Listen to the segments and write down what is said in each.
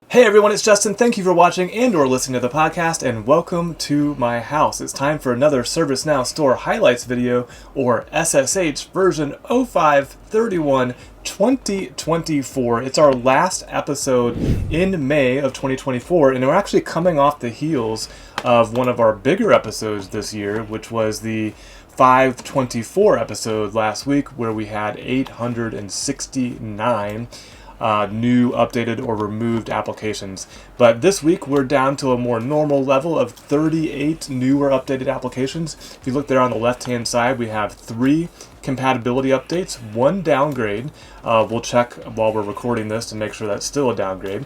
Hey everyone, it's Justin. Thank you for watching and or listening to the podcast, and welcome to my house. It's time for another ServiceNow Store highlights video, or SSH version 05312024. It's our last episode in May of 2024, and we're actually coming off the heels of one of our bigger episodes this year, which was the 524 episode last week, where we had 869 new, updated, or removed applications. But this week we're down to a more normal level of 38 new or updated applications. If you look there on the left hand side, we have 3 compatibility updates, 1 downgrade. We'll check while we're recording this to make sure that's still a downgrade.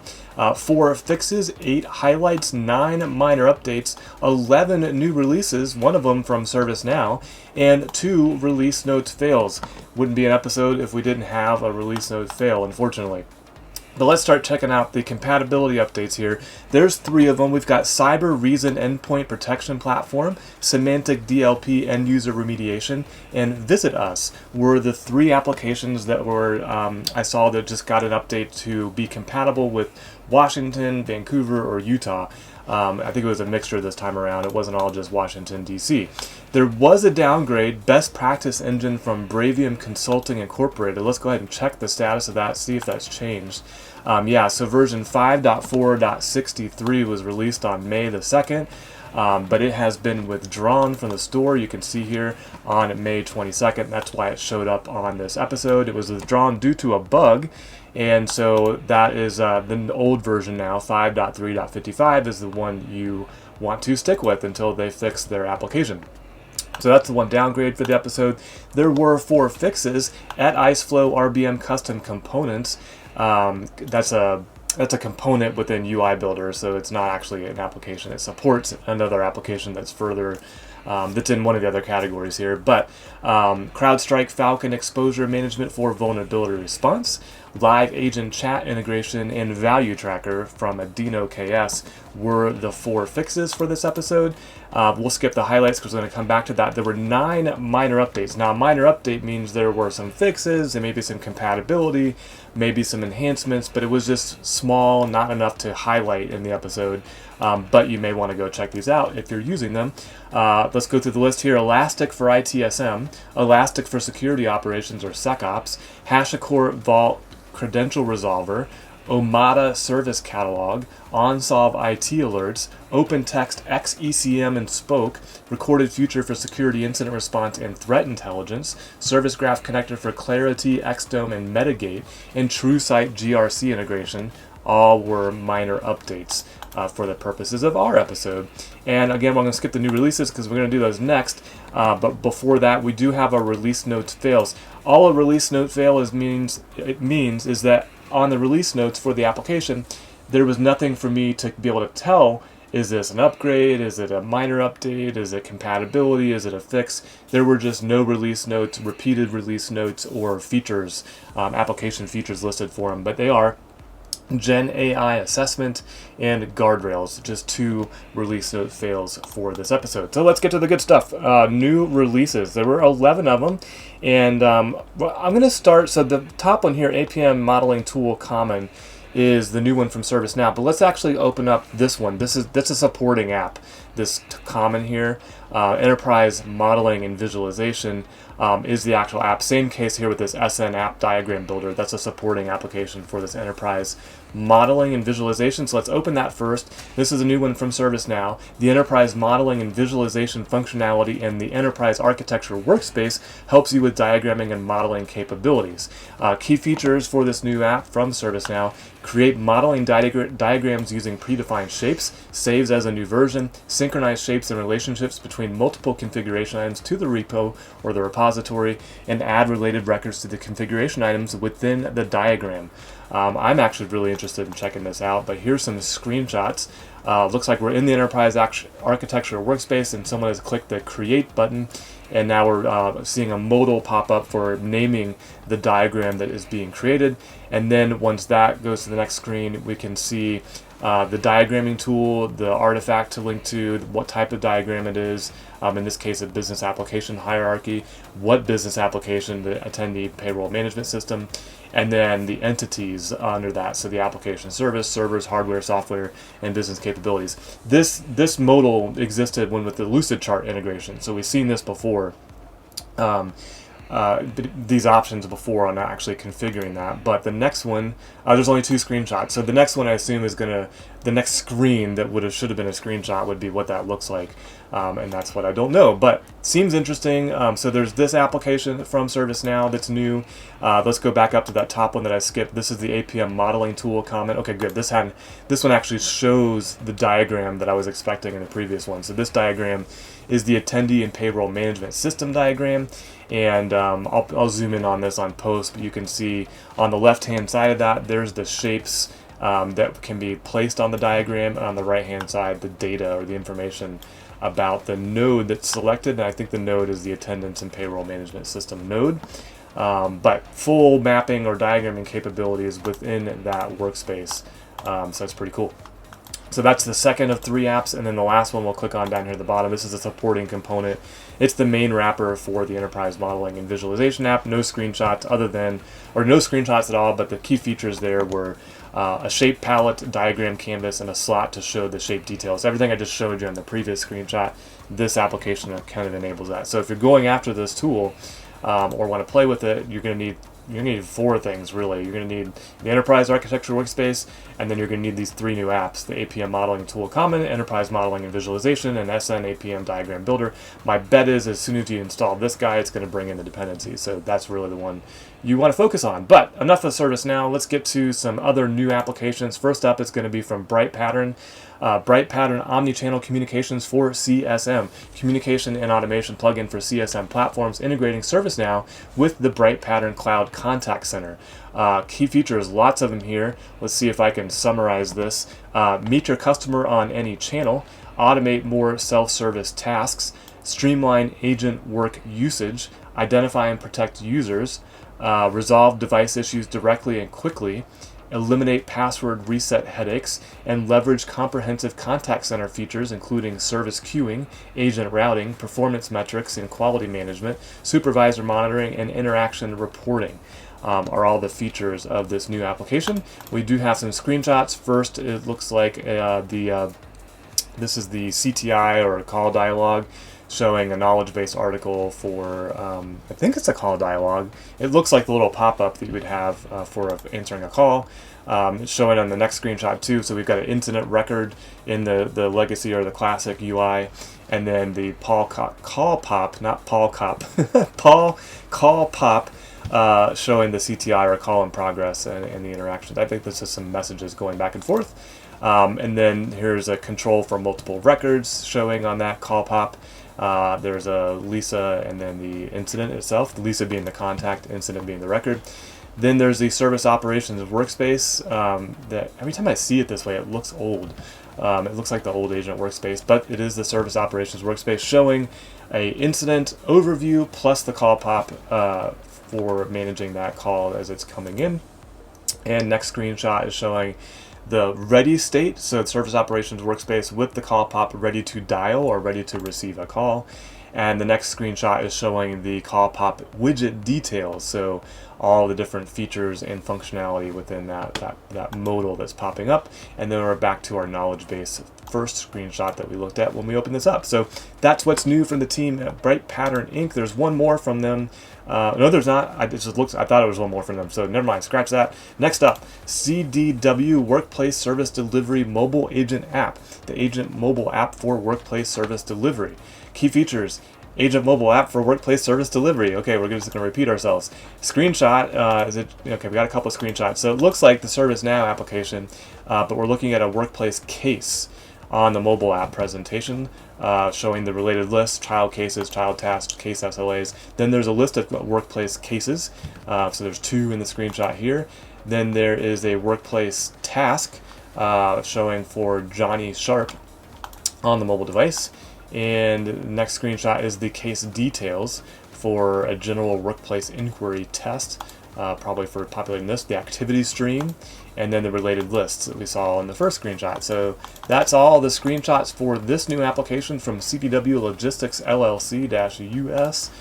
4 fixes, 8 highlights, 9 minor updates, 11 new releases, one of them from ServiceNow, and 2 release notes fails. Wouldn't be an episode if we didn't have a release note fail, unfortunately. But let's start checking out the compatibility updates here. There's 3 of them. We've got Cyber Reason Endpoint Protection Platform, Semantic DLP End User Remediation, and Visit Us were the 3 applications that were I saw that just got an update to be compatible with Washington, Vancouver, or Utah. I think it was a mixture this time around. It wasn't all just Washington, D.C. There was a downgrade, Best Practice Engine from Bravium Consulting Incorporated. Let's go ahead and check the status of that, see if that's changed. So version 5.4.63 was released on May the 2nd, but it has been withdrawn from the store. You can see here on May 22nd. That's why it showed up on this episode. It was withdrawn due to a bug. And so that is the old version now, 5.3.55 is the one you want to stick with until they fix their application. So that's the one downgrade for the episode. There were 4 fixes at IceFlow RBM Custom Components. That's a component within UI Builder, so it's not actually an application. It supports another application that's further that's in one of the other categories here. But CrowdStrike Falcon Exposure Management for Vulnerability Response, Live Agent Chat Integration, and Value Tracker from Adeno KS were the 4 fixes for this episode. We'll skip the highlights because we're going to come back to that. There were 9 minor updates. Now, a minor update means there were some fixes and maybe some compatibility, maybe some enhancements, but it was just small, not enough to highlight in the episode. But you may want to go check these out if you're using them. Let's go through the list here. Elastic for ITSM, Elastic for Security Operations or SecOps, HashiCorp Vault Credential Resolver, Omada Service Catalog, OnSolve IT Alerts, OpenText XECM and Spoke, Recorded Future for Security Incident Response and Threat Intelligence, Service Graph Connector for Clarity, XDome, and Metagate, and TrueSight GRC integration. All were minor updates for the purposes of our episode. And again, we're going to skip the new releases because we're going to do those next. But before that, we do have our release notes fails. All a release note fail means is that on the release notes for the application, there was nothing for me to be able to tell. Is this an upgrade? Is it a minor update? Is it compatibility? Is it a fix? There were just no release notes, repeated release notes, or features, application features listed for them. But they are Gen AI Assessment and Guardrails, just 2 release note fails for this episode. So let's get to the good stuff. New releases. There were 11 of them, and I'm going to start. So the top one here, APM Modeling Tool Common, is the new one from ServiceNow. But let's actually open up this one. That's a supporting app. This common here, Enterprise Modeling and Visualization, is the actual app. Same case here with this sn-apm-diagram-builder. That's a supporting application for this enterprise modeling and visualization. So let's open that first. This is a new one from ServiceNow. The enterprise modeling and visualization functionality in the enterprise architecture workspace helps you with diagramming and modeling capabilities. Key features for this new app from ServiceNow: create modeling diagrams using predefined shapes, saves as a new version, synchronize shapes and relationships between between multiple configuration items to the repo or the repository, and add related records to the configuration items within the diagram. I'm actually really interested in checking this out, but here's some screenshots. Looks like we're in the enterprise architecture workspace, and someone has clicked the create button, and now we're seeing a modal pop up for naming the diagram that is being created. And then once that goes to the next screen, we can see the diagramming tool, the artifact to link to, what type of diagram it is, in this case a business application hierarchy, what business application, the attendee payroll management system, and then the entities under that, so the application service, servers, hardware, software, and business capabilities. This modal existed when with the Lucidchart integration, so we've seen this before. These options before on actually configuring that, but the next one, there's only 2 screenshots, so the next one I assume is the next screen that should have been a screenshot would be what that looks like, and that's what I don't know, but seems interesting. So there's this application from ServiceNow that's new. Let's go back up to that top one that I skipped. This is the APM Modeling tool comment. Okay, good. This one actually shows the diagram that I was expecting in the previous one. So this diagram is the attendee and payroll management system diagram, and I'll zoom in on this on post, but you can see on the left hand side of that there's the shapes that can be placed on the diagram, and on the right hand side the data or the information about the node that's selected, and I think the node is the attendance and payroll management system node, but full mapping or diagramming capabilities within that workspace, so that's pretty cool. So that's the second of 3 apps, and then the last one we'll click on down here at the bottom. This is a supporting component. It's the main wrapper for the enterprise modeling and visualization app. No screenshots no screenshots at all, but the key features there were a shape palette, diagram canvas, and a slot to show the shape details. Everything I just showed you on the previous screenshot, this application kind of enables that. So if you're going after this tool or want to play with it, you're going to need 4 things really. You're going to need the enterprise architecture workspace, and then you're going to need these 3 new apps: the APM modeling tool common, enterprise modeling and visualization, and sn-apm-diagram-builder. My bet is as soon as you install this guy, it's going to bring in the dependencies. So that's really the one you want to focus on. But enough of ServiceNow. Let's get to some other new applications. First up, it's going to be from Pattern Omnichannel Communications for CSM, communication and automation plugin for CSM platforms, integrating ServiceNow with the Pattern Cloud Contact Center. Key features, lots of them here. Let's see if I can summarize this. Meet your customer on any channel, automate more self-service tasks, streamline agent work usage, identify and protect users, resolve device issues directly and quickly, eliminate password reset headaches, and leverage comprehensive contact center features including service queuing, agent routing, performance metrics and quality management, supervisor monitoring, and interaction reporting. Are all the features of this new application. We do have some screenshots. First, it looks like this is the CTI or call dialog, showing a knowledge base article for, I think it's a call dialog. It looks like the little pop-up that you would have for answering a call. It's showing on the next screenshot too, so we've got an incident record in the legacy or the classic UI, and then the call pop, showing the CTI or call in progress and the interactions. I think this is some messages going back and forth. And then here's a control for multiple records showing on that call pop. There's a Lisa and then the incident itself, Lisa being the contact, incident being the record. Then there's the service operations workspace that every time I see it this way, it looks old. It looks like the old agent workspace, but it is the service operations workspace showing a incident overview plus the call pop for managing that call as it's coming in. And next screenshot is showing the ready state, so the service operations workspace with the call pop ready to dial or ready to receive a call. And the next screenshot is showing the call pop widget details, so all the different features and functionality within that modal that's popping up. And then we're back to our knowledge base first screenshot that we looked at when we opened this up. So that's what's new from the team at Pattern Inc. There's one more from them. No, there's not. I thought it was one more from them. So never mind. Scratch that. Next up, CDW Workplace Service Delivery Mobile Agent App, the agent mobile app for workplace service delivery. Key features: agent mobile app for workplace service delivery. Okay, we're just going to repeat ourselves. Screenshot, okay, we got a couple of screenshots. So it looks like the ServiceNow application, but we're looking at a workplace case. on the mobile app presentation, showing the related lists, child cases, child tasks, case SLAs. Then there's a list of workplace cases. So there's 2 in the screenshot here. Then there is a workplace task showing for Johnny Sharp on the mobile device. And next screenshot is the case details for a general workplace inquiry test, probably for populating this, the activity stream, and then the related lists that we saw in the first screenshot. So that's all the screenshots for this new application from CPW Logistics LLC-US.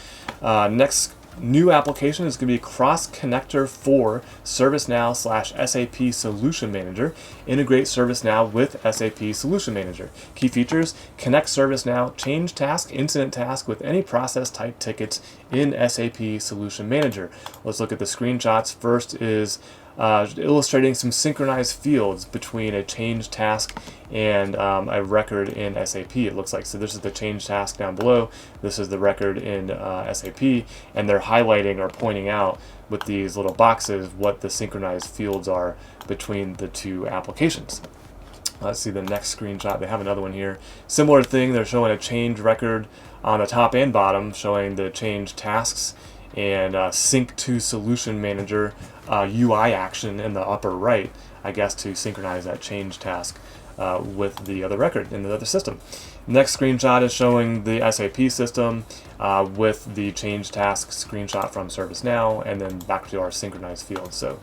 Next new application is going to be Cross Connector for ServiceNow/SAP Solution Manager. Integrate ServiceNow with SAP Solution Manager. Key features: connect ServiceNow change task, incident task with any process type tickets in SAP Solution Manager. Let's look at the screenshots. First is illustrating some synchronized fields between a change task and a record in SAP, it looks like. So this is the change task down below, this is the record in SAP, and they're highlighting or pointing out with these little boxes what the synchronized fields are between the 2 applications. Let's see the next screenshot. They have another one here. Similar thing, they're showing a change record on the top and bottom, showing the change tasks, and sync to Solution Manager UI action in the upper right, I guess, to synchronize that change task with the other record in the other system. Next screenshot is showing the SAP system with the change task screenshot from ServiceNow, and then back to our synchronized fields. So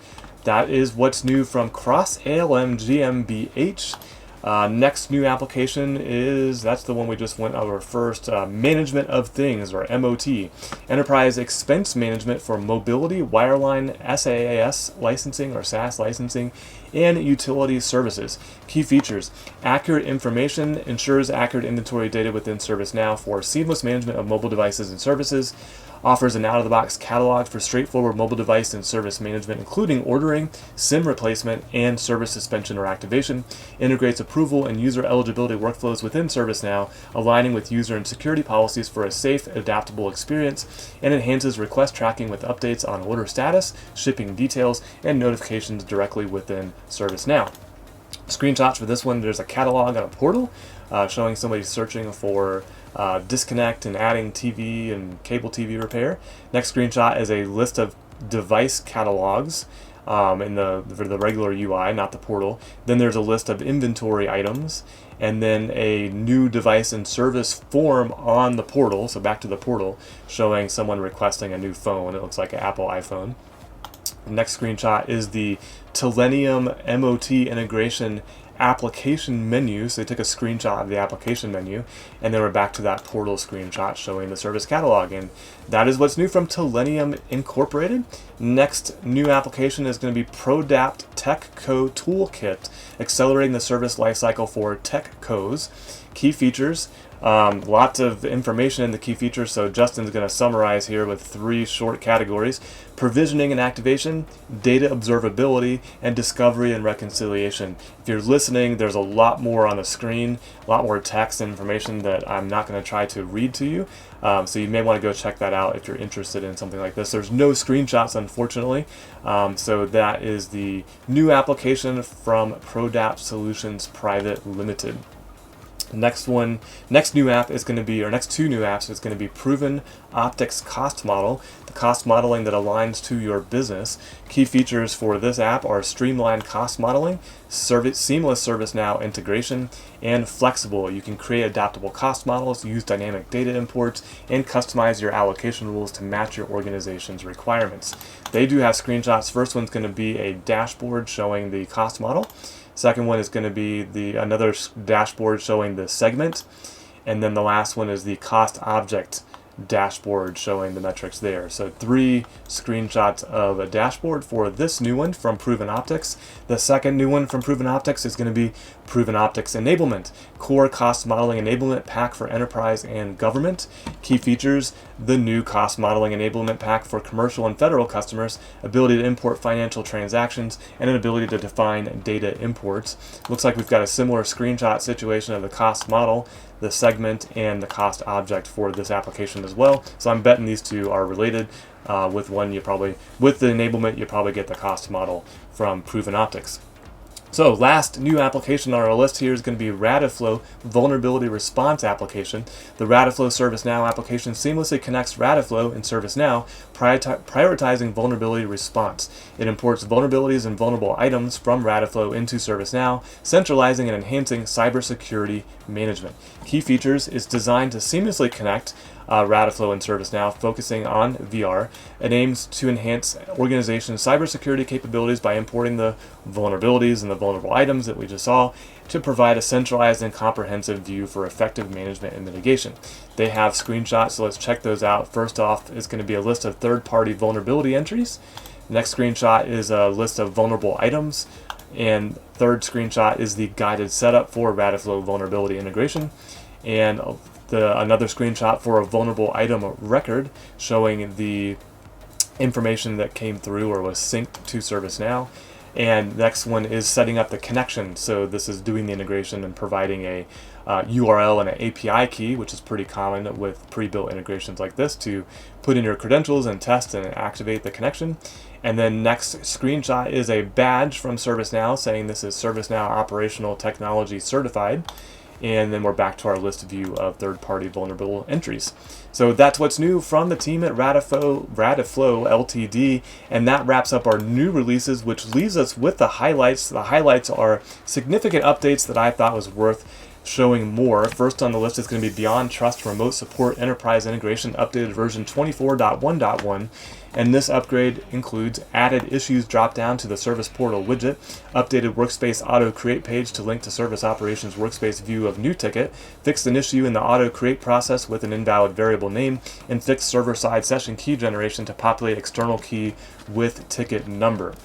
that is what's new from Cross ALM GmbH. Next new application is, that's the one we just went over first, Management of Things, or MOT. Enterprise Expense Management for Mobility, Wireline, SaaS licensing or SaaS licensing, and utility services. Key features: accurate information, ensures accurate inventory data within ServiceNow for seamless management of mobile devices and services. Offers an out-of-the-box catalog for straightforward mobile device and service management, including ordering, SIM replacement, and service suspension or activation. Integrates approval and user eligibility workflows within ServiceNow, aligning with user and security policies for a safe, adaptable experience, and enhances request tracking with updates on order status, shipping details, and notifications directly within ServiceNow. Screenshots for this one: there's a catalog on a portal showing somebody searching for disconnect and adding TV and cable TV repair. Next screenshot is a list of device catalogs for the regular UI, not the portal. Then there's a list of inventory items, and then a new device and service form on the portal, so back to the portal, showing someone requesting a new phone. It looks like an Apple iPhone. Next screenshot is the Selenium MOT integration application menu. So they took a screenshot of the application menu, and then we're back to that portal screenshot showing the service catalog, and that is what's new from Selenium Incorporated. Next new application is going to be Prodapt TechCo Toolkit, accelerating the service lifecycle for TechCos. Key features: lots of information in the key features, so Justin's going to summarize here with 3 short categories: provisioning and activation, data observability, and discovery and reconciliation. If you're listening, there's a lot more on the screen, a lot more text and information that I'm not going to try to read to you, so you may want to go check that out if you're interested in something like this. There's no screenshots, unfortunately, so that is the new application from Prodapt Solutions Private Limited. Next new app is going to be, or next 2 new apps is going to be Proven Optics Cost Model, the cost modeling that aligns to your business. Key features for this app are streamlined cost modeling, seamless ServiceNow integration, and flexible. You can create adaptable cost models, use dynamic data imports, and customize your allocation rules to match your organization's requirements. They do have screenshots. First one's going to be a dashboard showing the cost model. Second one is going to be another dashboard showing the segment, and then the last one is the cost object dashboard showing the metrics there. So 3 screenshots of a dashboard for this new one from Proven Optics. The second new one from Proven Optics is going to be Proven Optics Enablement, core cost modeling enablement pack for enterprise and government. Key features: the new cost modeling enablement pack for commercial and federal customers, ability to import financial transactions, and an ability to define data imports. Looks like we've got a similar screenshot situation of the cost model, the segment, and the cost object for this application as well. So I'm betting these 2 are related. With the enablement, you probably get the cost model from Proven Optics. So last new application on our list here is going to be Radiflow Vulnerability Response Application. The Radiflow ServiceNow application seamlessly connects Radiflow and ServiceNow, prioritizing vulnerability response. It imports vulnerabilities and vulnerable items from Radiflow into ServiceNow, centralizing and enhancing cybersecurity management. Key features is designed to seamlessly connect Radiflow and ServiceNow, focusing on VR. It aims to enhance organization cybersecurity capabilities by importing the vulnerabilities and the vulnerable items that we just saw to provide a centralized and comprehensive view for effective management and mitigation. They have screenshots, so let's check those out. First off is going to be a list of third-party vulnerability entries. Next screenshot is a list of vulnerable items. And third screenshot is the guided setup for Radiflow vulnerability integration. And another screenshot for a vulnerable item record showing the information that came through or was synced to ServiceNow. And next one is setting up the connection. So this is doing the integration and providing a URL and an API key, which is pretty common with pre-built integrations like this, to put in your credentials and test and activate the connection. And then next screenshot is a badge from ServiceNow saying this is ServiceNow Operational Technology Certified. And then we're back to our list view of third-party vulnerable entries. So that's what's new from the team at Radiflow Ltd. And that wraps up our new releases, which leaves us with the highlights. The highlights are significant updates that I thought was worth showing more. First on the list is going to be Beyond Trust Remote Support Enterprise Integration, updated version 24.1.1. And this upgrade includes added issues drop down to the Service Portal widget, updated Workspace Auto Create page to link to Service Operations Workspace view of new ticket, fixed an issue in the Auto Create process with an invalid variable name, and fixed server-side session key generation to populate external key with ticket number.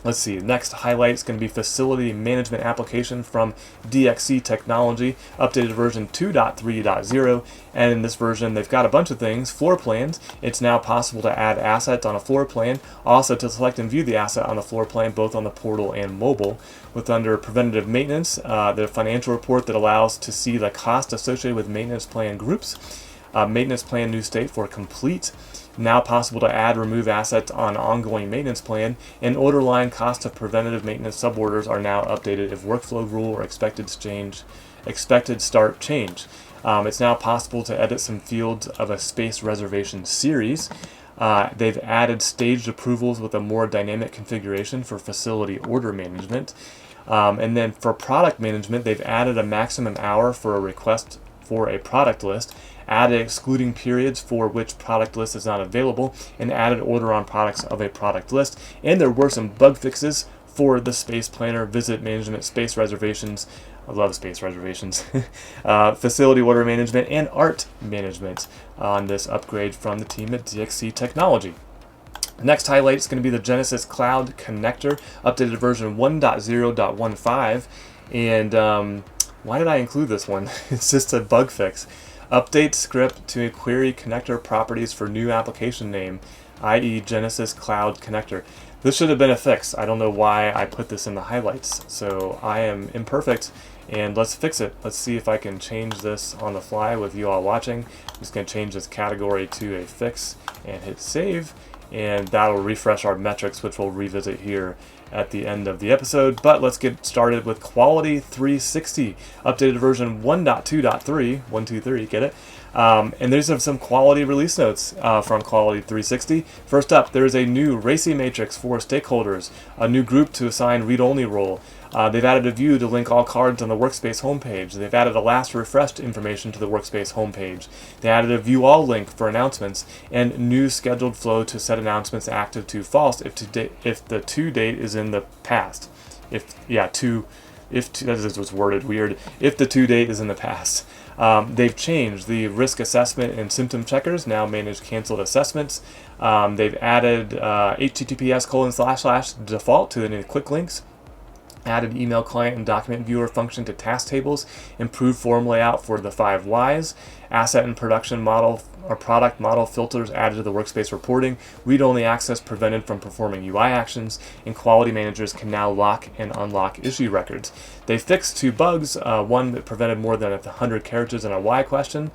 Let's see, next highlight is going to be Facility Management Application from DXC Technology, updated version 2.3.0, and in this version they've got a bunch of things. Floor plans, it's now possible to add assets on a floor plan, also to select and view the asset on the floor plan both on the portal and mobile. With under preventative maintenance, the financial report that allows to see the cost associated with maintenance plan groups. Maintenance plan new state for complete. Now possible to add remove assets on ongoing maintenance plan, and order line cost of preventative maintenance suborders are now updated if workflow rule or expected start change. It's now possible to edit some fields of a space reservation series. They've added staged approvals with a more dynamic configuration for facility order management. And then for product management, they've added a maximum hour for a request for a product list, added excluding periods for which product list is not available, and added order on products of a product list. And there were some bug fixes for the space planner, visit management, space reservations. I love space reservations. Facility order management and art management on this upgrade from the team at DXC Technology. Next highlight is going to be the Genesis Cloud Connector, updated version 1.0.15. And why did I include this one? It's just a bug fix. Update script to query connector properties for new application name, i.e. Genesis Cloud Connector. This should have been a fix. I don't know why I put this in the highlights. So I am imperfect, and let's fix it. Let's see if I can change this on the fly with you all watching. I'm just going to change this category to a fix and hit save. And that'll refresh our metrics, which we'll revisit here at the end of the episode. But let's get started with Quality 360, updated version 1.2.3, 123, get it? And there's some quality release notes from Quality 360. First up, there's a new RACI matrix for stakeholders, a new group to assign read-only role. They've added a view to link all cards on the Workspace homepage. They've added a last refreshed information to the Workspace homepage. They added a view all link for announcements and new scheduled flow to set announcements active to false if the to date is in the past. That was worded weird. If the to date is in the past. They've changed the risk assessment and symptom checkers, now manage canceled assessments. They've added https://default to the quick links. Added email client and document viewer function to task tables, improved form layout for the 5 whys, asset and production model or product model filters added to the workspace reporting, read-only access prevented from performing UI actions, and quality managers can now lock and unlock issue records. They fixed 2 bugs, one that prevented more than 100 characters in a why question,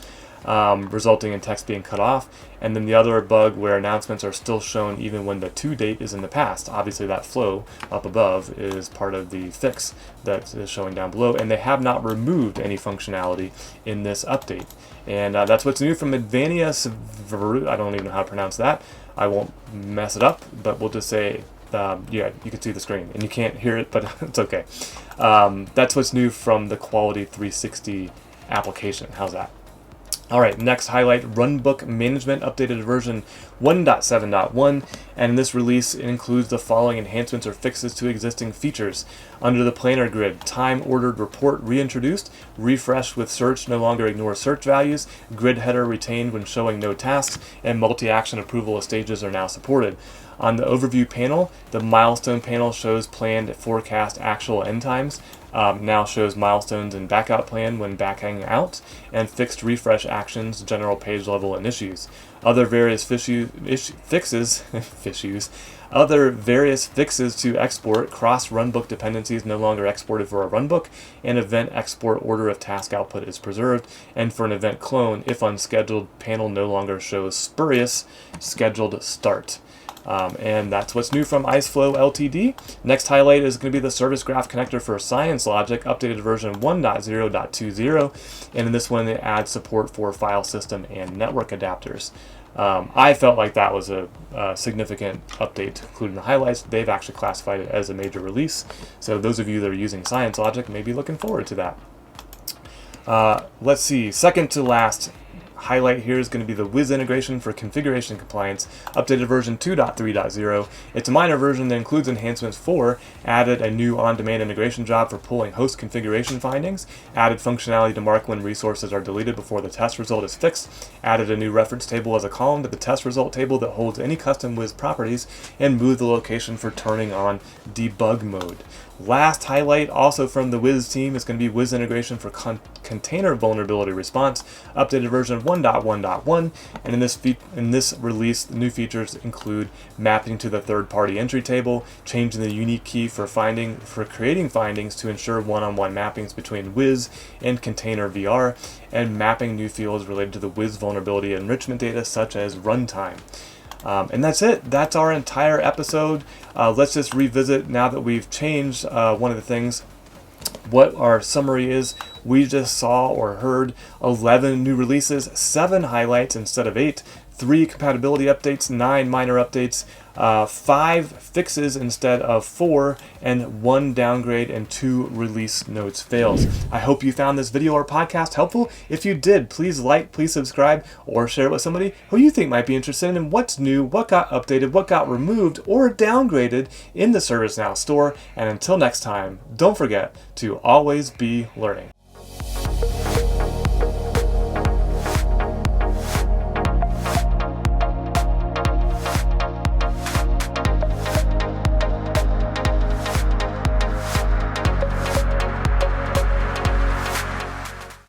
resulting in text being cut off. And then the other bug where announcements are still shown even when the to date is in the past. Obviously that flow up above is part of the fix that is showing down below, and they have not removed any functionality in this update. And that's what's new from Advanius. I don't even know how to pronounce that. I won't mess it up, but we'll just say, yeah, you can see the screen and you can't hear it, but it's okay. That's what's new from the Quality 360 application. How's that? All right, next highlight, Runbook Management, updated version 1.7.1, and in this release it includes the following enhancements or fixes to existing features. Under the planner grid, time-ordered report reintroduced, refresh with search no longer ignores search values, grid header retained when showing no tasks, and multi-action approval of stages are now supported. On the overview panel, the milestone panel shows planned forecast actual end times, now shows milestones and backout plan when backing out, and fixed refresh actions, general page level, and issues. Other various fixes to export, cross runbook dependencies no longer exported for a runbook, and event export order of task output is preserved, and for an event clone, if unscheduled, panel no longer shows spurious scheduled start. And that's what's new from IceFlow Ltd. Next highlight is going to be the Service Graph Connector for Science Logic, updated version 1.0.20, and in this one it adds support for file system and network adapters. I felt like that was a significant update, including the highlights. They've actually classified it as a major release, so those of you that are using Science Logic may be looking forward to that. Let's see, second to last highlight here is going to be the Wiz integration for configuration compliance, updated version 2.3.0. It's a minor version that includes enhancements for added a new on-demand integration job for pulling host configuration findings, added functionality to mark when resources are deleted before the test result is fixed, added a new reference table as a column to the test result table that holds any custom Wiz properties, and moved the location for turning on debug mode. Last highlight, also from the Wiz team, is going to be Wiz integration for container vulnerability response, updated version 1.1.1, and in this release, the new features include mapping to the third-party entry table, changing the unique key for creating findings to ensure one-on-one mappings between Wiz and container VR, and mapping new fields related to the Wiz vulnerability enrichment data, such as runtime. And that's it. That's our entire episode. Let's just revisit, now that we've changed one of the things, what our summary is. We just saw or heard 11 new releases, 7 highlights instead of 8, 3 compatibility updates, 9 minor updates, 5 fixes instead of 4, and 1 downgrade and 2 release notes fails. I hope you found this video or podcast helpful. If you did, please like, please subscribe, or share it with somebody who you think might be interested in what's new, what got updated, what got removed or downgraded in the ServiceNow Store. And until next time, don't forget to always be learning.